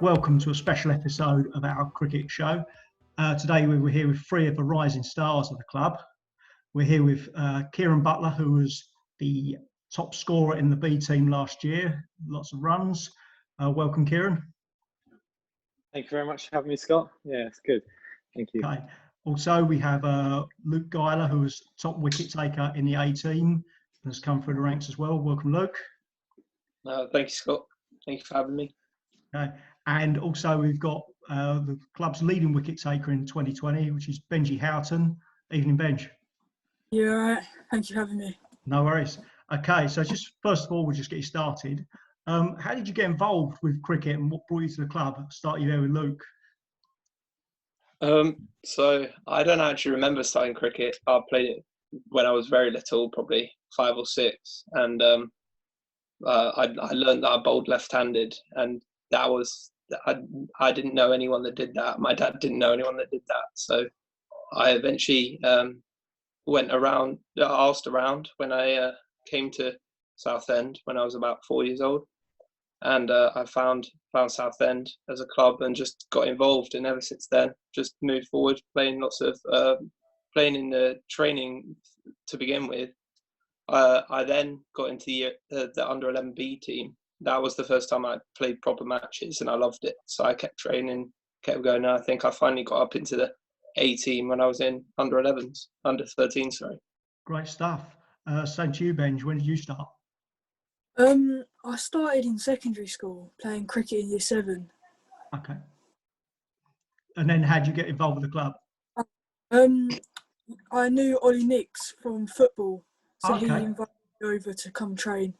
welcome to a special episode of our cricket show. Today we were here with three of the rising stars of the club. We're here with Kieran Butler, who was the top scorer in the B team last year, lots of runs. Welcome, Kieran. Thank you very much for having me, Scott. Yeah, it's good. Thank you. Okay. Also, we have Luke Guyler, who was top wicket taker in the A team, has come through the ranks as well. Welcome, Luke. Thank you, Scott. Thank you for having me. Okay. And also we've got the club's leading wicket taker in 2020, which is Benji Houghton. Evening, Benj. Yeah, all right. Thank you for having me. No worries. Okay, so just first of all, we'll just get you started. How did you get involved with cricket and what brought you to the club? I'll start you there with Luke. So I don't actually remember starting cricket. I played it when I was very little, probably 5 or 6, and I learned that I bowled left-handed, and that was I didn't know anyone that did that. My dad didn't know anyone that did that, so I eventually went around, asked around when I came to Southend when I was about 4 years old, and I found Southend as a club and just got involved, and ever since then just moved forward, playing lots of playing in the training to begin with. I then got into the under 11B team. That was the first time I played proper matches, and I loved it. So I kept training, kept going. And I think I finally got up into the A team when I was in under 11s, under 13, sorry. Great stuff. Same to you, Benj. When did you start? I started in secondary school playing cricket in year 7. Okay. And then how did you get involved with the club? I knew Ollie Nix from football, so Okay. he invited me over to come train.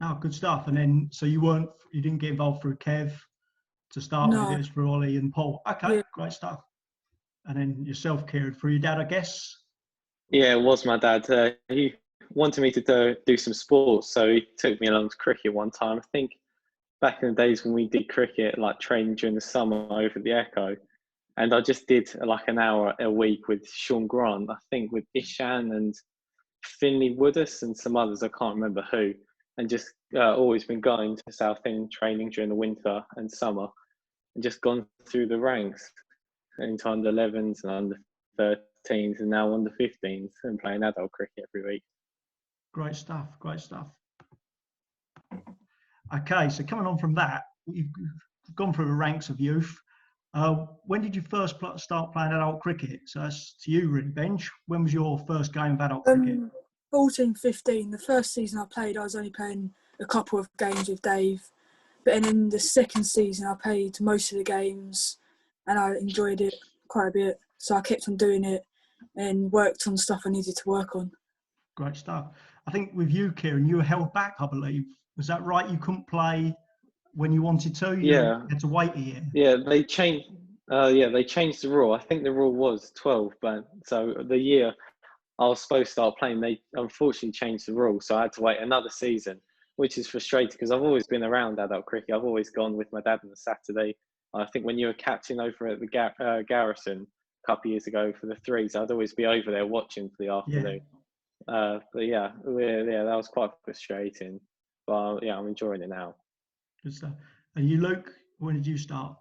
Oh, good stuff. And then, so you didn't get involved through Kev to start No. with, it was through Ollie and Paul. Okay, Yeah. Great stuff. And then yourself, Kieran, through your dad, I guess? Yeah, it was my dad. He wanted me to do some sports, so he took me along to cricket one time. I think back in the days when we did cricket, like training during the summer over the Echo, and I just did like an hour a week with Sean Grant, I think with Ishan and Finley Woodus and some others, I can't remember who, and just always been going to Southend training during the winter and summer, and just gone through the ranks into under 11s and under 13s and now under 15s and playing adult cricket every week. Great stuff. Great stuff. Okay, so coming on from that, you've gone through the ranks of youth. When did you first start playing adult cricket? So that's to you, really, Benj. When was your first game of adult cricket? 14, 15. The first season I played, I was only playing a couple of games with Dave. But then in the second season, I played most of the games and I enjoyed it quite a bit. So I kept on doing it and worked on stuff I needed to work on. Great stuff. I think with you, Kieran, you were held back, I believe. Was that right? You couldn't play when you wanted to? You had to wait a year? Yeah, they changed. They changed the rule. I think the rule was 12, but so the year I was supposed to start playing, they unfortunately changed the rule, so I had to wait another season, which is frustrating because I've always been around adult cricket. I've always gone with my dad on a Saturday. I think when you were captain over at the Garrison a couple of years ago for the threes, I'd always be over there watching for the afternoon. That was quite frustrating. But yeah, I'm enjoying it now. Good stuff. And you, Luke, when did you start?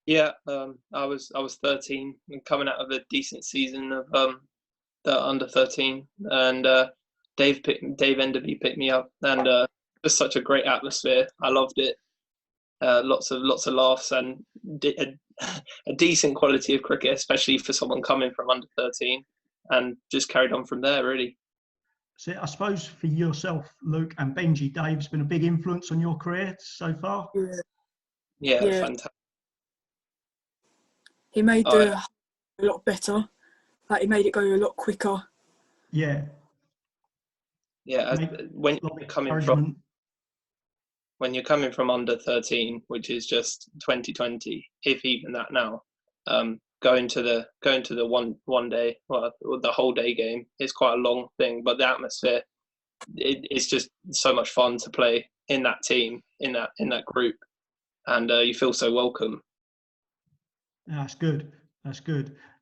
Yeah, I was 13 and coming out of a decent season of the under 13, and Dave Enderby picked me up, and just such a great atmosphere. I loved it. Lots of laughs and a decent quality of cricket, especially for someone coming from under 13, and just carried on from there, really. So I suppose for yourself, Luke, and Benji, Dave's been a big influence on your career so far? Yeah. Fantastic. He made a lot better. Like, he made it go a lot quicker. Yeah. When you're coming from under 13, which is just 2020, if even that now, going to the one day, well, the whole day game is quite a long thing, but the atmosphere, it's just so much fun to play in that team, in that group, and you feel so welcome. That's good.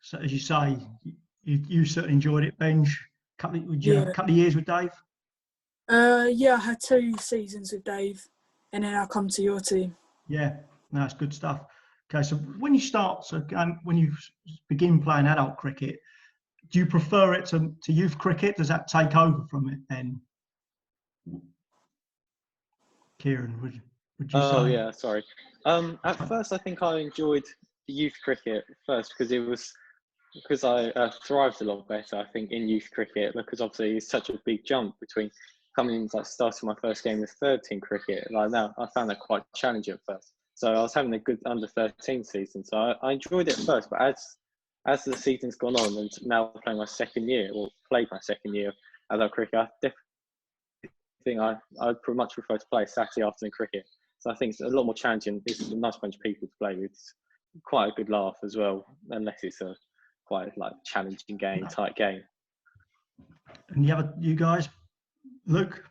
So as you say, you certainly enjoyed it, Benj. Couple of years with Dave? Yeah, I had 2 seasons with Dave, and then I come to your team. Yeah, No, that's good stuff. Okay, so when you start, when you begin playing adult cricket, do you prefer it to youth cricket? Does that take over from it then? Kieran, would you Oh say? yeah, sorry. At first, I think I enjoyed the youth cricket first because I thrived a lot better. I think in youth cricket because obviously it's such a big jump between coming in like starting my first game with 13 cricket. Like that, I found that quite challenging at first. So I was having a good under 13 season. So I enjoyed it at first, but as the season's gone on and now I'm playing my second year or played my second year adult cricket, I definitely think I'd much prefer to play Saturday afternoon cricket. So I think it's a lot more challenging. This is a nice bunch of people to play with. It's quite a good laugh as well, unless it's a quite like challenging game, tight game. And you guys, Luke?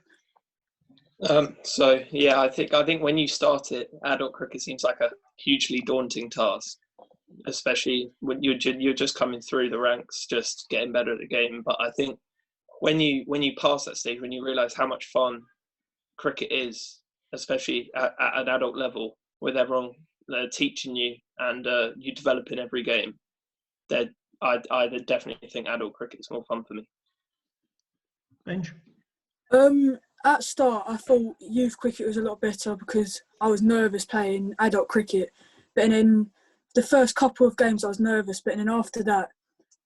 So yeah, I think when you start it, adult cricket seems like a hugely daunting task, especially when you're just coming through the ranks, just getting better at the game. But I think when you pass that stage, when you realise how much fun cricket is, especially at an adult level, with everyone teaching you and you develop in every game, that I definitely think adult cricket is more fun for me. Benj? At start, I thought youth cricket was a lot better because I was nervous playing adult cricket. But then the first couple of games, I was nervous. But then after that,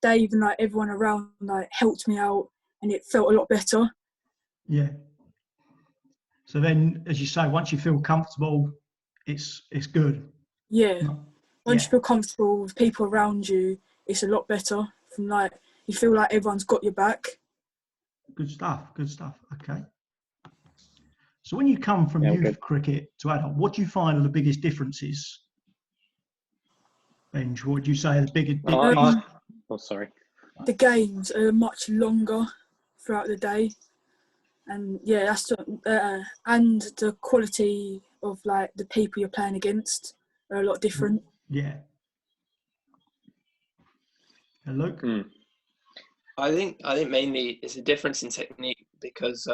Dave and like everyone around like helped me out, and it felt a lot better. Yeah. So then, as you say, once you feel comfortable, it's good. Yeah. Once Yeah. you feel comfortable with people around you, it's a lot better. From like you feel like everyone's got your back. Good stuff. Good stuff. Okay. So when you come from youth cricket to adult, what do you find are the biggest differences? Benj, what would you say are the biggest? Oh, sorry. The games are much longer throughout the day, and yeah, that's and the quality of like the people you're playing against are a lot different. Yeah. And Luke? I think mainly it's a difference in technique because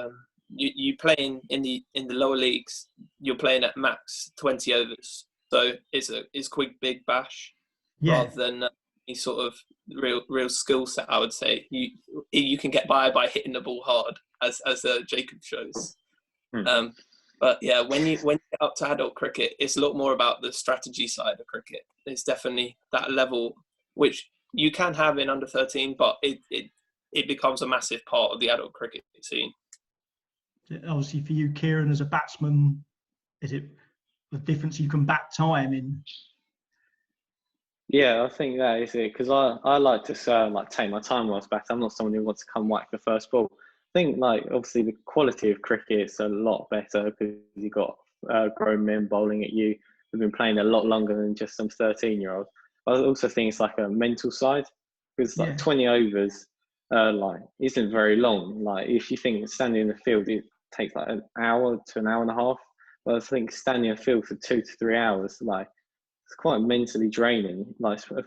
you playing in the lower leagues, you're playing at max 20 overs, so it's quick big bash rather than any sort of real skill set. I would say you can get by hitting the ball hard, as Jacob shows. But yeah, when you get up to adult cricket, it's a lot more about the strategy side of cricket. It's definitely that level which you can have in under 13, but it becomes a massive part of the adult cricket scene. Obviously, for you, Kieran, as a batsman, is it the difference you can bat time in? Yeah, I think that is it because I like to take my time whilst batting. I'm not someone who wants to come whack the first ball. I think like obviously the quality of cricket is a lot better because you've got grown men bowling at you who've been playing a lot longer than just some 13-year-olds. I also think it's like a mental side because like 20 overs like isn't very long. Like if you think standing in the field it takes like an hour to an hour and a half, but I think standing in the field for 2 to 3 hours like it's quite mentally draining, like for a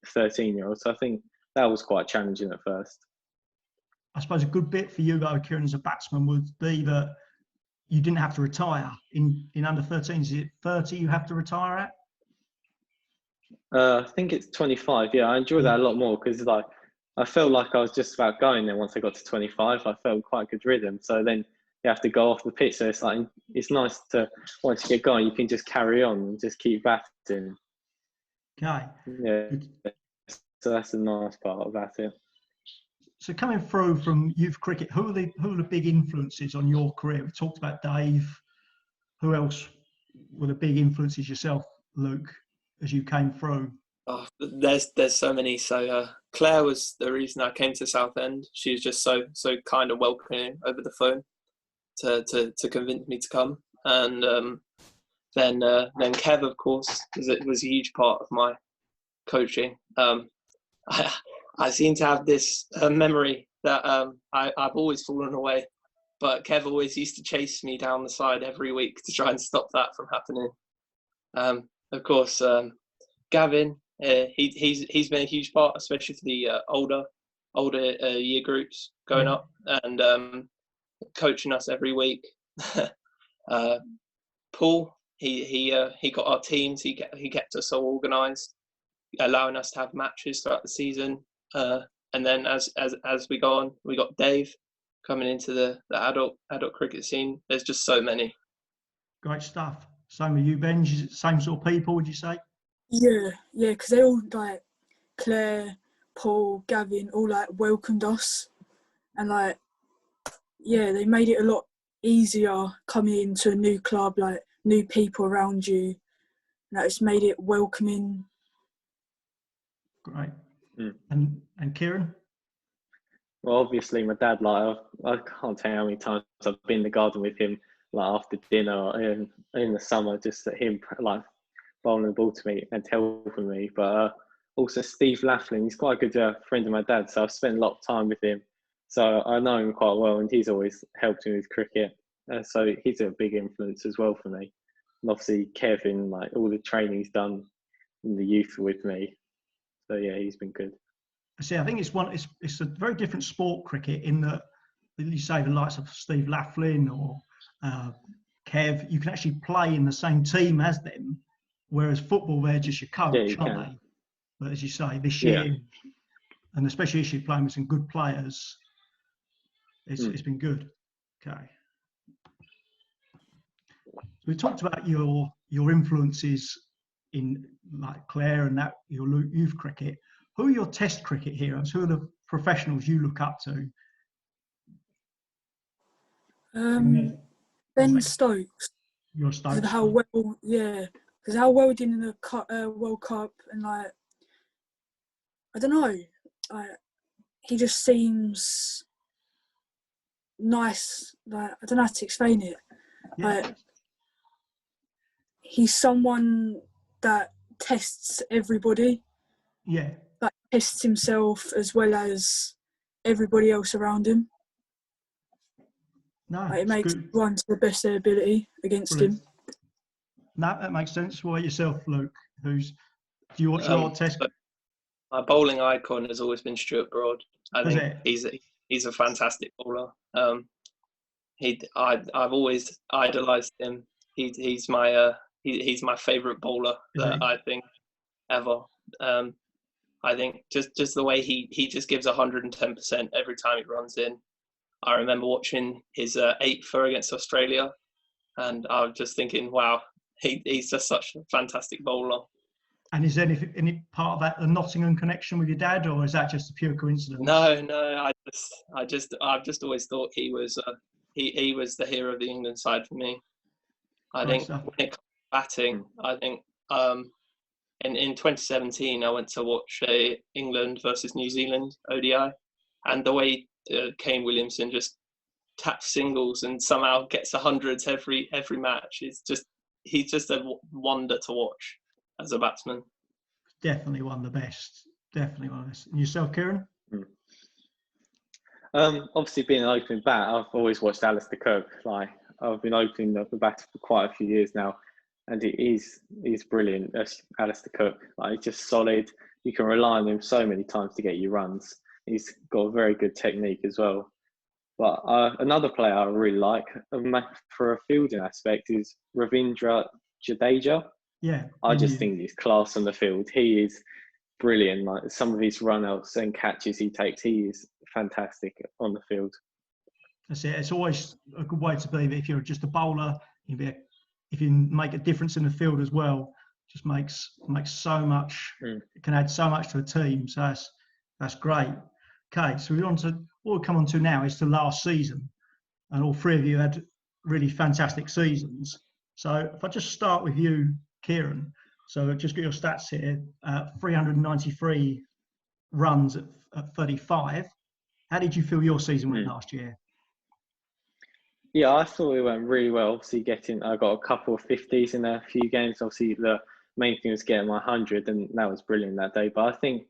13-year-old. So I think that was quite challenging at first. I suppose a good bit for you though, Kieran, as a batsman would be that you didn't have to retire in under 13s. Is it 30 you have to retire at? I think it's 25. Yeah, I enjoy that a lot more because like I felt like I was just about going there once I got to 25. I felt quite a good rhythm. So then you have to go off the pitch. So it's like it's nice to once you get going, you can just carry on and just keep batting. Okay. Yeah. So that's the nice part about it. So coming through from youth cricket, who are the big influences on your career? We talked about Dave. Who else were the big influences yourself, Luke, as you came through? Oh, there's so many. So Claire was the reason I came to Southend. She was just so kind of welcoming over the phone to convince me to come. And then Kev, of course, was a huge part of my coaching. I seem to have this memory that I've always fallen away, but Kev always used to chase me down the side every week to try and stop that from happening. Of course, Gavin, he's been a huge part, especially for the older year groups going up and coaching us every week. Paul, he got our teams. He kept us so organised, allowing us to have matches throughout the season. And then as we go on, we got Dave coming into the adult cricket scene. There's just so many. Great stuff. Same with you, Benji. Same sort of people, would you say? Yeah, because they all, like, Claire, Paul, Gavin, all, like, welcomed us. And, like, yeah, they made it a lot easier coming into a new club, like, new people around you. Like, it's made it welcoming. Great. And Kieran? Well, obviously, my dad, like, I can't tell you how many times I've been in the garden with him, like, after dinner or in the summer, just at him, like, bowling the ball to me and helping me. But also Steve Laughlin, he's quite a good friend of my dad, so I've spent a lot of time with him. So I know him quite well, and he's always helped me with cricket. So he's a big influence as well for me. And obviously Kevin, like, all the training he's done in the youth with me. So yeah, he's been good. See, I think it's a very different sport, cricket, in that you say the likes of Steve Laughlin or Kev, you can actually play in the same team as them, whereas football, they're just your coach, aren't they? But as you say, this year, and especially this year, playing with some good players, it's been good. Okay. So we talked about your influences in, like, Claire and that, your youth cricket. Who are your Test cricket heroes? Who are the professionals you look up to? Ben Stokes. Your Stokes. Because how well he did in the World Cup, and, like, I don't know, like, he just seems nice. Like, I don't know how to explain it. Yeah. Like, he's someone that tests everybody. Yeah. Like, tests himself as well as everybody else around him. No, like, it makes everyone to the best of their ability against him. No, that makes sense. What about yourself, Luke? Do you watch a lot of Test? My bowling icon has always been Stuart Broad. I think he's a fantastic bowler. I've always idolised him. He's my favourite bowler I think ever. I think just the way he just gives 110% every time he runs in. I remember watching his 8th against Australia, and I was just thinking, wow, he's just such a fantastic bowler. And is there any part of that the Nottingham connection with your dad, or is that just a pure coincidence? No. I've just always thought he was the hero of the England side for me. I think when it comes to batting, I think in 2017 I went to watch England versus New Zealand ODI, and the way Kane Williamson just taps singles and somehow gets 100s every match, he's just a wonder to watch as a batsman. Definitely one of the best. Definitely one of the best. And yourself, Kieran? Obviously, being an opening bat, I've always watched Alistair Cook. Like, I've been opening the bat for quite a few years now, and he's brilliant. Alistair Cook, like, he's just solid. You can rely on him so many times to get you runs. He's got a very good technique as well. But another player I really like for a fielding aspect is Ravindra Jadeja. Yeah, I just think he's class on the field. He is brilliant. Like, some of his run-outs and catches he takes, he is fantastic on the field. That's it. It's always a good way to be. But if you're just a bowler, if you make a difference in the field as well, just makes so much. It can add so much to a team. So that's great. Okay, so what we'll come on to now is the last season, and all three of you had really fantastic seasons. So if I just start with you, Kieran. So just get your stats here. 393 runs at 35. How did you feel your season went last year? Yeah, I thought it went really well. Obviously, I got a couple of 50s in a few games. Obviously, the main thing was getting my 100, and that was brilliant that day. But I think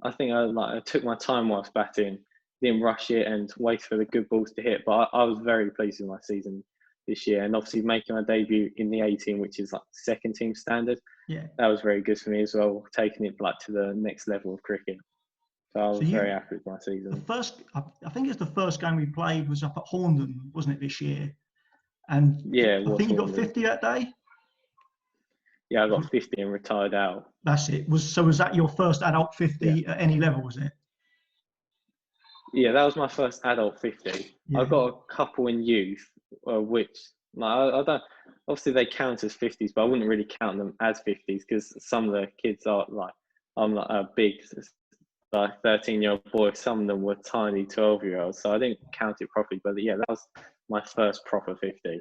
I took my time whilst batting, didn't rush it and wait for the good balls to hit. But I was very pleased with my season this year, and obviously making my debut in the 18, which is like second team standard. Yeah, that was very good for me as well, taking it like to the next level of cricket. So I was very happy with my season. I think it's the first game we played was up at Horndon, wasn't it, this year? And yeah, I think you got 50 that day. Yeah, I got 50 and retired out. That's it. Was that your first adult 50 at any level, was it? Yeah, that was my first adult 50. Yeah. I've got a couple in youth, which I don't. Obviously, they count as 50s, but I wouldn't really count them as 50s because some of the kids are like, I'm like a big, like 13-year-old boy. Some of them were tiny 12-year-olds, so I didn't count it properly. But yeah, that was my first proper 50.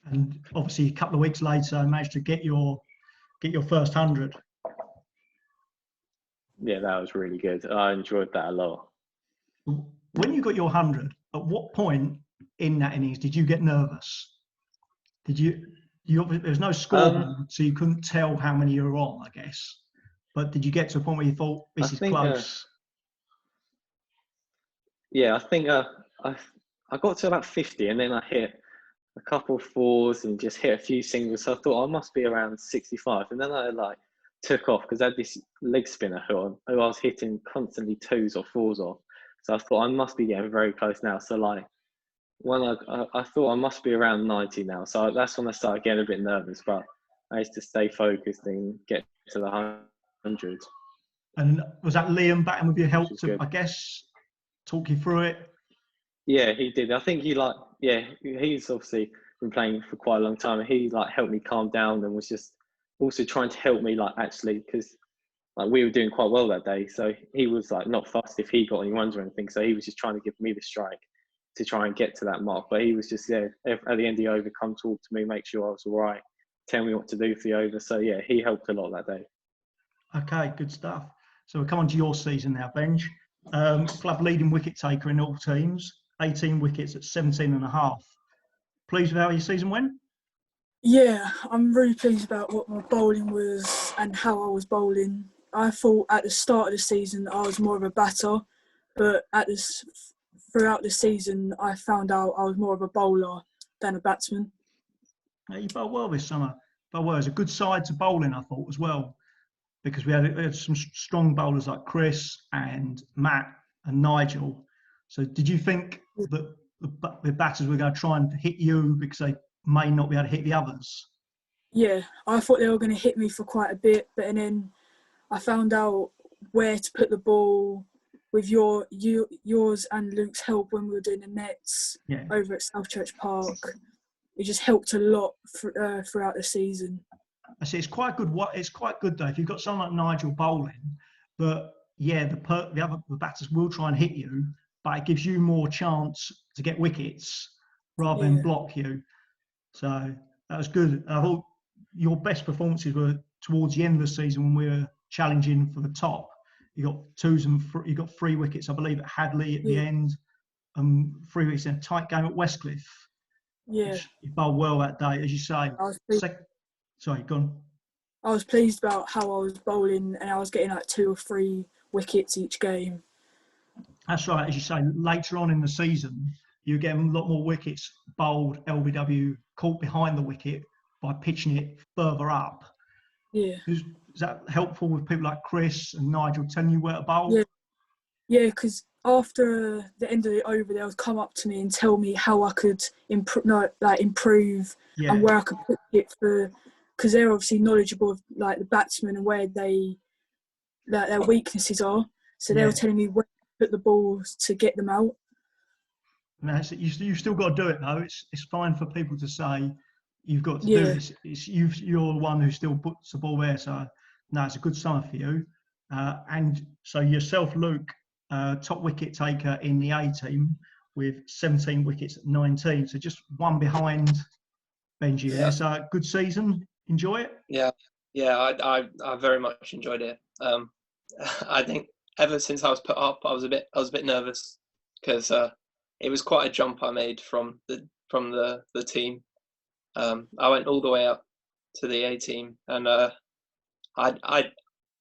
And obviously, a couple of weeks later, I managed to get your first 100. Yeah, that was really good. I enjoyed that a lot. When you got your 100, at what point in that innings did you get nervous? Did you there's no scoreboard, so you couldn't tell how many you were on, I guess. But did you get to a point where you thought, this is close? I think I got to about 50, and then I hit a couple of fours and just hit a few singles. So I thought I must be around 65, and then I like took off because I had this leg spinner who I was hitting constantly twos or fours off. So I thought I must be getting very close now. So like when I thought I must be around 90 now. So that's when I started getting a bit nervous, but I used to stay focused and get to the 100. And was that Liam batting with your help to, good. I guess, talk you through it? Yeah, he did. I think he's obviously been playing for quite a long time, and he like helped me calm down and was just also trying to help me like actually because like we were doing quite well that day. So he was like not fussed if he got any runs or anything. So he was just trying to give me the strike to try and get to that mark. But he was just at the end of the over, come talk to me, make sure I was all right, tell me what to do for the over. So yeah, he helped a lot that day. Okay, good stuff. So we'll come on to your season now, Benj. Club leading wicket taker in all teams, 18 wickets at 17 and a half. Pleased with how your season went? Yeah, I'm really pleased about what my bowling was and how I was bowling. I thought at the start of the season I was more of a batter, but throughout the season I found out I was more of a bowler than a batsman. Yeah, you bowled well this summer. It was a good side to bowling, I thought, as well, because we had some strong bowlers like Chris and Matt and Nigel. So did you think that the batters were going to try and hit you because they may not be able to hit the others? Yeah, I thought they were going to hit me for quite a bit, but then I found out where to put the ball with yours and Luke's help when we were doing the nets over at South Church Park. It just helped a lot throughout the season. I see it's quite good. It's quite good though if you've got someone like Nigel bowling, but yeah, the batters will try and hit you, but it gives you more chance to get wickets rather than block you. So that was good. I thought your best performances were towards the end of the season when we were challenging for the top. You got twos and you got 3 wickets, I believe, at Hadley at the end, 3 wickets in a tight game at Westcliff. Yeah, you bowled well that day, as you say. Sorry, go on. I was pleased about how I was bowling, and I was getting like 2 or 3 wickets each game. That's right, as you say. Later on in the season, you're getting a lot more wickets bowled, LBW caught behind the wicket by pitching it further up. Yeah. Is that helpful with people like Chris and Nigel telling you where to bowl? Yeah, because after the end of the over, they would come up to me and tell me how I could improve and where I could put it because they're obviously knowledgeable of like the batsmen and where their weaknesses are. So they were telling me where to put the balls to get them out. No, you've still got to do it though. It's fine for people to say you've got to do this. You're the one who still puts the ball there. So no, it's a good summer for you. And so yourself, Luke, top wicket taker in the A team with 17 wickets at 19. So just one behind Benji there. So good season. Enjoy it? Yeah. I very much enjoyed it. I think ever since I was put up, I was a bit nervous because it was quite a jump I made from the team. I went all the way up to the A team, and I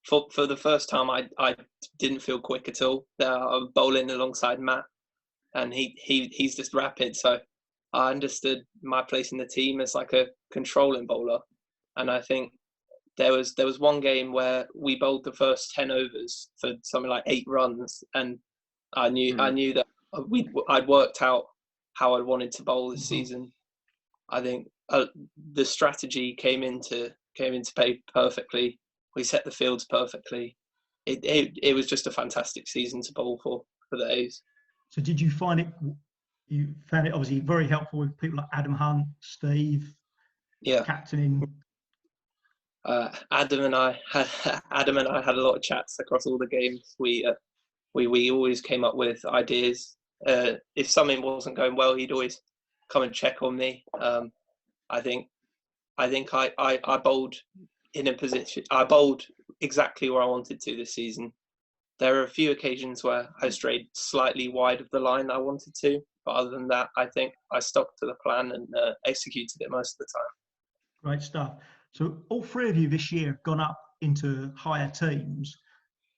for the first time I didn't feel quick at all. I'm bowling alongside Matt, and he's just rapid. So I understood my place in the team as like a controlling bowler, and I think there was one game where we bowled the first 10 overs for something like 8 runs, and I knew that I'd worked out how I wanted to bowl this season. I think the strategy came into came into play perfectly. We set the fields perfectly. It was just a fantastic season to bowl for the A's. So did you find it? You found it obviously very helpful with people like Adam Hunt, Steve, captaining. Adam and I had a lot of chats across all the games. We always came up with ideas. If something wasn't going well, he'd always come and check on me. I think I bowled in a position. I bowled exactly where I wanted to this season. There are a few occasions where I strayed slightly wide of the line I wanted to, but other than that, I think I stuck to the plan and executed it most of the time. Great stuff. So all three of you this year have gone up into higher teams.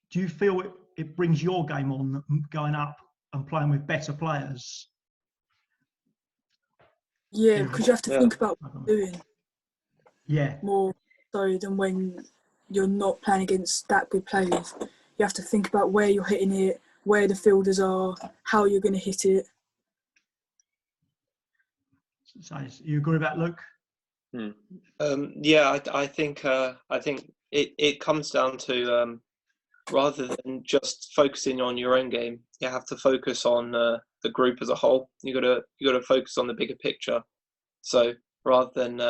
Do you feel it brings your game on, going up and playing with better players? Yeah, because you have to think about what you're doing. Yeah. More so than when you're not playing against that good players. You have to think about where you're hitting it, where the fielders are, how you're going to hit it. So you agree with that, Luke? Yeah, I think it comes down to rather than just focusing on your own game, you have to focus on the group as a whole. You got to focus on the bigger picture. So rather than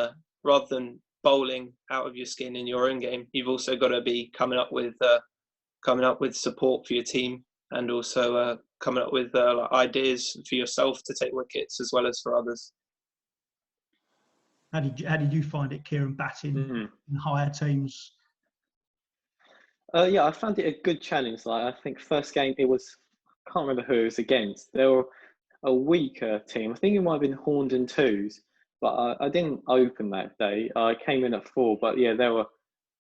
bowling out of your skin in your own game, you've also got to be coming up with support for your team, and also coming up with ideas for yourself to take wickets as well as for others. How did you find it, Kieran, batting in higher teams? Yeah, I found it a good challenge. Like, I think first game I can't remember who it was against. They were a weaker team. I think it might have been Horned and Twos, but I didn't open that day. I came in at 4, but yeah, they were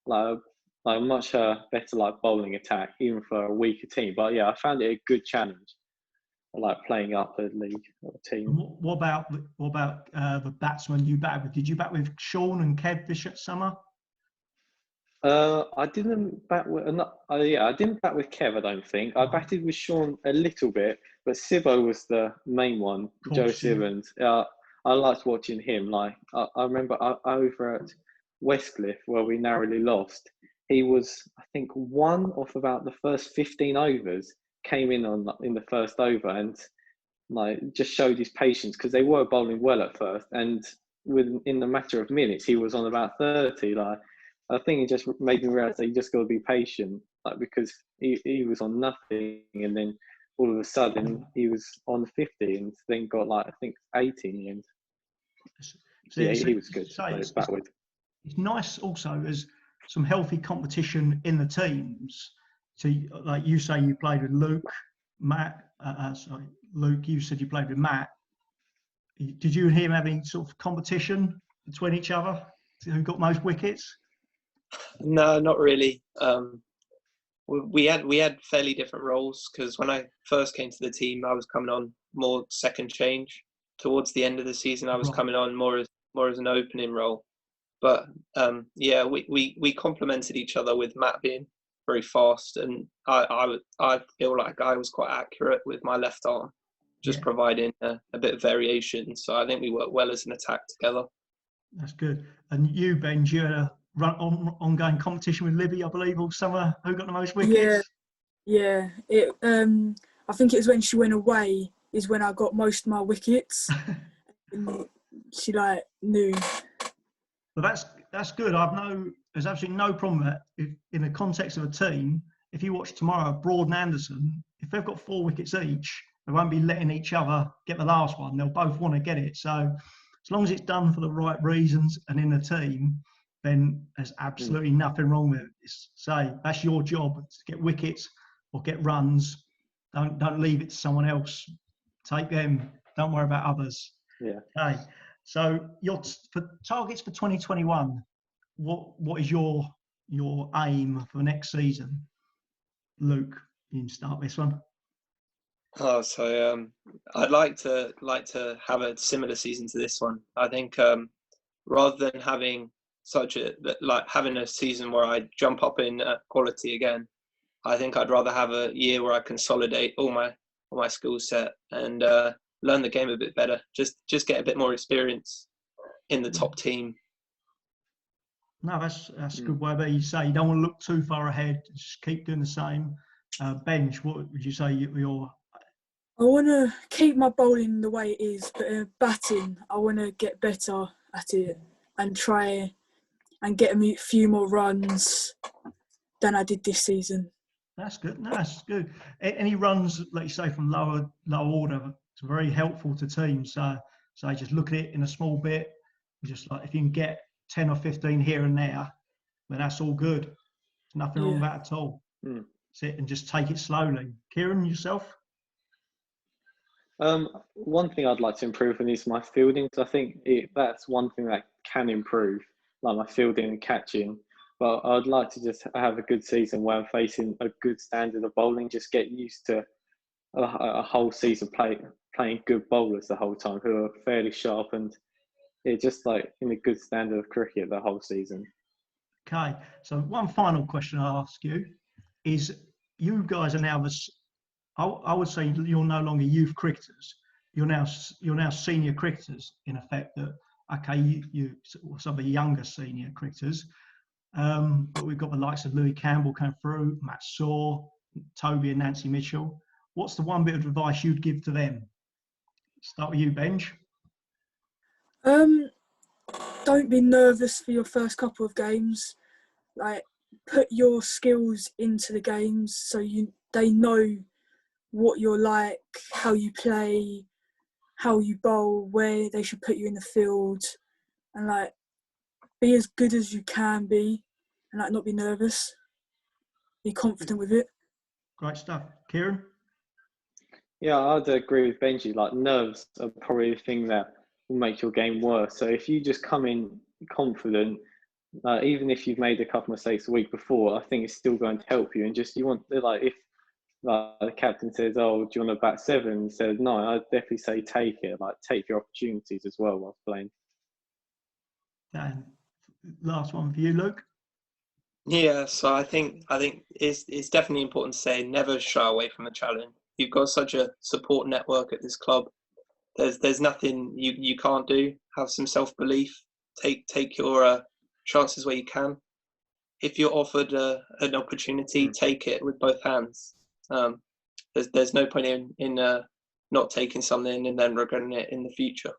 like much better bowling attack, even for a weaker team. But yeah, I found it a good challenge. I like playing up a league or a team. What about the batsmen you batted with? Did you bat with Sean and Kev this summer? I didn't bat with. I didn't bat with Kev. I don't think I batted with Sean a little bit, but Sivo was the main one. Joe Sivans. I liked watching him. Like I remember over at Westcliff where we narrowly lost. He was, I think, one of about the first 15 overs came in the first over and just showed his patience, because they were bowling well at first, and in the matter of minutes he was on about 30. I think it just made me realise that you just got to be patient, because he was on nothing, and then all of a sudden he was on 50 and then got I think 80 in the end. So yeah, he was good to play back with. It's nice also as some healthy competition in the teams. So like you say, you played with Luke, Matt. Luke, you said you played with Matt. Did you and him have any sort of competition between each other? Who got most wickets? No, not really. We had fairly different roles, because when I first came to the team, I was coming on more second change. Towards the end of the season, I was coming on more as an opening role. But yeah, we complemented each other, with Matt being very fast, and I feel like I was quite accurate with my left arm, just providing a bit of variation. So I think we worked well as an attack together. That's good. And you, Benji, you had a ongoing competition with Libby, I believe, all summer. Who got the most wickets? Yeah. I think it was when she went away is when I got most of my wickets. And she knew. Well, that's good. There's absolutely no problem with that. If, in the context of a team, if you watch tomorrow, Broad and Anderson, if they've got 4 wickets each, they won't be letting each other get the last one. They'll both want to get it. So as long as it's done for the right reasons and in the team, then there's absolutely nothing wrong with it. Say that's your job, to get wickets or get runs. Don't leave it to someone else. Take them. Don't worry about others. Yeah. Okay. So for targets for 2021, what is your aim for next season? Luke, you can start this one. I'd like to have a similar season to this one. I think rather than having having a season where I jump up in quality again, I think I'd rather have a year where I consolidate all my skill set and learn the game a bit better. Just get a bit more experience in the top team. No, that's a good way. But you say you don't want to look too far ahead. Just keep doing the same. Benj, what would you say your? I want to keep my bowling the way it is, but batting, I want to get better at it and try and get a few more runs than I did this season. That's good. No, that's good. Any runs, like you say, from lower order, it's very helpful to teams. So just look at it in a small bit. Just like if you can get 10 or 15 here and there, then that's all good. There's nothing wrong with that at all. Sit and just take it slowly. Kieran, yourself? One thing I'd like to improve on is my fielding. So I think that's one thing that can improve, like my fielding and catching. But I'd like to just have a good season where I'm facing a good standard of bowling. Just get used to a whole season playing good bowlers the whole time who are fairly sharp and just like in a good standard of cricket the whole season. Okay, so one final question I'll ask you is: you guys are now I would say you're no longer youth cricketers. You're now senior cricketers in effect. That okay, you some of the younger senior cricketers, but we've got the likes of Louis Campbell come through, Matt Saw, Toby and Nancy Mitchell. What's the one bit of advice you'd give to them? Start with you, Benj. Don't be nervous for your first couple of games. Like, put your skills into the games so they know what you're like, how you play, how you bowl, where they should put you in the field, and like be as good as you can be, and like not be nervous. Be confident with it. Great stuff, Kieran. Yeah, I'd agree with Benji. Like nerves are probably the thing that will make your game worse. So if you just come in confident, even if you've made a couple of mistakes a week before, I think it's still going to help you. And just you want like if the captain says, "Oh, do you want to bat 7?" He says, "No," I'd definitely say take it. Like take your opportunities as well whilst playing. And last one for you, Luke. Yeah, so I think it's definitely important to say never shy away from a challenge. You've got such a support network at this club. There's nothing you can't do. Have some self-belief. Take your chances where you can. If you're offered an opportunity, take it with both hands. There's no point in not taking something and then regretting it in the future.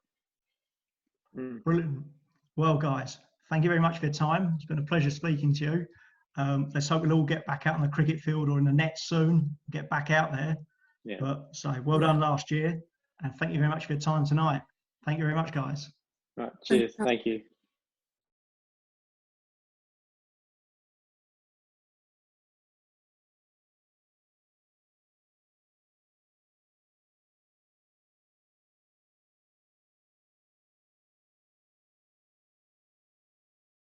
Brilliant. Well, guys, thank you very much for your time. It's been a pleasure speaking to you. Let's hope we'll all get back out on the cricket field or in the net soon, get back out there. Yeah. But so well done last year. And thank you very much for your time tonight. Thank you very much, guys. Right. Cheers. Thank you.